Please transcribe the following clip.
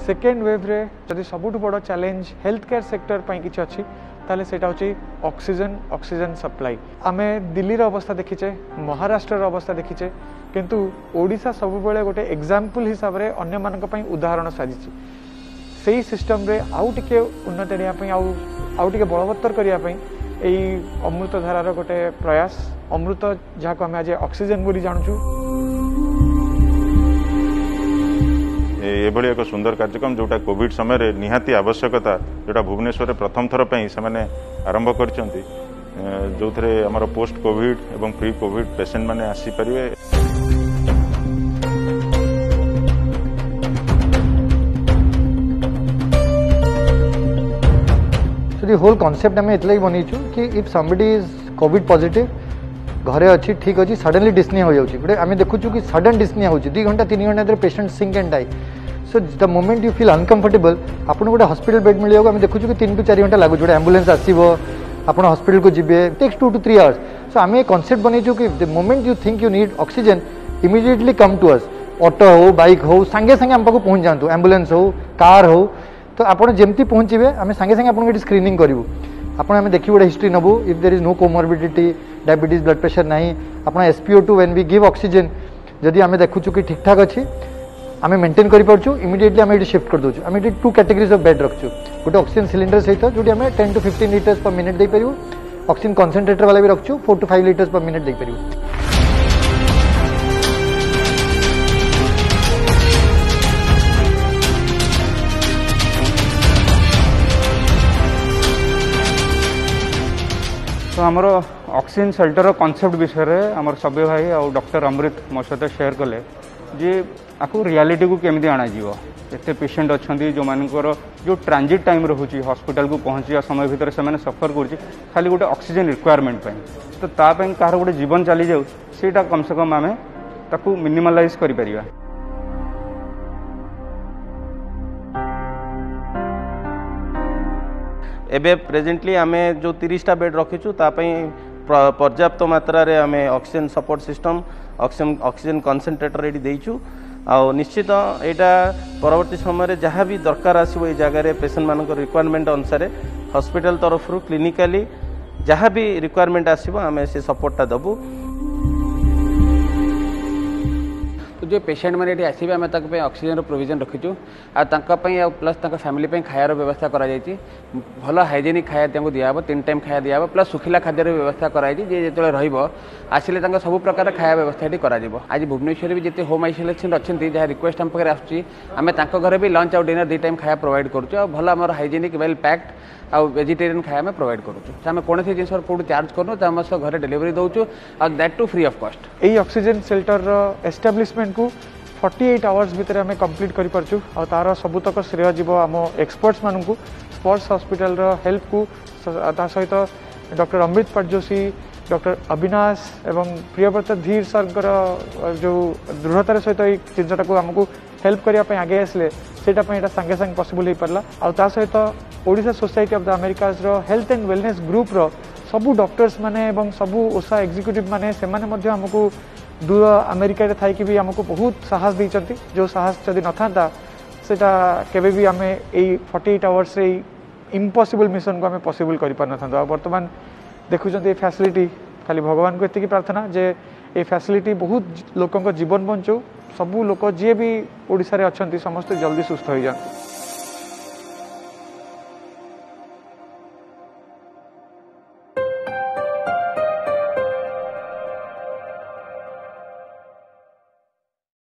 Second wave रे जदि सबुठ बड़ चैलेंज हेल्थ केयर सेक्टर पर किसी अच्छी ताले सेटा होची ऑक्सीजन सप्लाई। आमे दिल्ली रो अवस्था देखीचे, महाराष्ट्र रो अवस्था देखीचे, किंतु ओडिशा सब बेले गोटे एग्जांपल हिसाब रे अन्य मानक पई उदाहरण साजिछि। सेही सिस्टम रे आउ टिके उन्नत एरिया पई आउ टिके बलवत्तर करिया पई एई अमृत धारार गोटे प्रयास, अमृत जहाँ आम आज ऑक्सीजन बोली जानूँ। एभली एक सुंदर कार्यक्रम जोटा कोविड समय निहाती आवश्यकता जोटा भुवनेश्वर प्रथम थर पे से आरंभ कर जो आमर पोस्ट कोविड एवं प्री कोविड पेसेंट माने आसीपारे। The whole concept आम एतला बनईचु कि if somebody is Covid positive घरे अच्छी ठीक अच्छी सडनली डिस्निया हो जाउची गोटे आम देखुचु कि सडन डिस्निया होची 2 घंटा 3 घंटा patient sink and die. So the moment you feel uncomfortable आपन गोटे हॉस्पिटल बेड मिल जाओ आम देखुचु कि 3 to 4 घंटा लागु गोटे एम्बुलेंस आसीबो आपन हॉस्पिटल को जिबे टेक्स 2 to 3 आवर्स। सो आम कॉन्सेप्ट बनईचु कि the moment you think you need oxygen immediately come to us. Auto हो बाइक हो संगे संगे आम पाखु पहुंच जातु, एम्बुलेंस हो कार हो तो आपड़ जमती पहुँचे आम सांगे सांगे आपको स्क्रीनिंग करूँ। आपड़ आम देखिए गोटे हिस्ट्री नबू if there is no comorbidity diabetes blood pressure ना आप SpO2 when we give oxygen जदि आम देखुचु कि ठीक ठाक अच्छी आम मेंटेन करूँ इमीडिएटली आम ये शिफ्ट कर दूँ। आम ये 2 कैटेगरीज ऑफ बेड रखु गोटे ऑक्सीजन सिलिंडर सहित जो आम 10 to 15 litres per minute they Paru, oxygen concentrator वाला भी रखु 4 to 5 लीटर्स पर मिनिट दे पारू। तो आमर ऑक्सीजन शेल्टर कॉन्सेप्ट विषय में आमर सभ्य भाई और डॉक्टर अमृत मो सहित शेयर कले जे आपको रियलिटी को केमी आना एत पेशेंट अच्छा जो मानकर जो ट्रांजिट टाइम रोचे हॉस्पिटल को पहुँचा समय भितर से सफर कर खाली गोटे ऑक्सीजन रिक्वायरमेंट तो तापाई कहार गोटे जीवन चली जाऊ सेटा कम से कम आम ताकू मिनिमलाइज कर परिबा। एबे प्रेजेंटली आमे जो 30टा बेड रखीचु तापाई पर्याप्त मात्रा रे आमे oxygen support system oxygen concentrator एडी देइचु आ निश्चित एटा परवर्ती समय जहाँ भी दरकार आसीबो ए जगह रे पेशेंट मानक रिक्वायरमेंट अनुसार हॉस्पिटल तरफ रु क्लिनिकली जहाँ भी रिक्वायरमेंट आसीबो आमे से सपोर्टटा दबु। तो जो पेशेंट मैंने ये आसवे आम तक ऑक्सीजन प्रोविजन रखीचु आ प्लस फैमिली खायार व्यवस्था कराई भल हाइजेनिक खाया दिहब 3 टाइम खाया दिहब प्लस सुखिला खाद्य व्यवस्था कराई जो आसिले सब प्रकार खाया व्यवस्था ये कर। आज भुवनेश्वर भी जिते होम आइसोलेशन अच्छा जहाँ रिक्वेस्ट आम पाखे आसमें घर भी लंच और डिनर 2 टाइम खाया प्रोवाइड करूँ भल आम हाइजेनिक वेल पैक्ड आउ वेजिटेरियन खाया में प्रोवाइड करूँ। आम कौन जिन कौट चार्ज करूँ तो आम घर डिलीवरी दौचु that too free of cost. यही ऑक्सीजन शेल्टर एस्टाब्लिशमेंट को 48 आवर्स भितर आम कंप्लीट कर पारचु और तार सबुतक श्रेय जीव आम एक्सपर्ट्स मानू स्पर्श हॉस्पिटल हेल्प को सहित डॉक्टर अमृत पाटजोशी डॉक्टर अविनाश एवं प्रियव्रत धीर सर जो दृढ़तार सहित ये जिनटा को आमको हेल्प करने आगे आसले सेटा सांगे सांगे पॉसिबल हो पारा। आ सहित Odisha society of the Americas health and wellness group सबू डॉक्टर्स माने एवं सबू ओसा एग्जीक्यूटिव माने से माने हमको दूर अमेरिका रे थाई कि भी हमको बहुत साहस देइचंती जो साहस जदि न था सेटा केबे भी आमे ए 48 आवर्स रे इम्पॉसिबल मिशन को आमे पॉसिबल करि पार न था। वर्तमान देखुचंती ए फैसिलिटी खाली भगवान को एतिकी प्रार्थना जे ए फैसिलिटी बहुत लोकन को जीवन बंचो सबू लोक जे भी ओडिसा रे अछंती समस्त जल्दी सुस्थ हो जाए।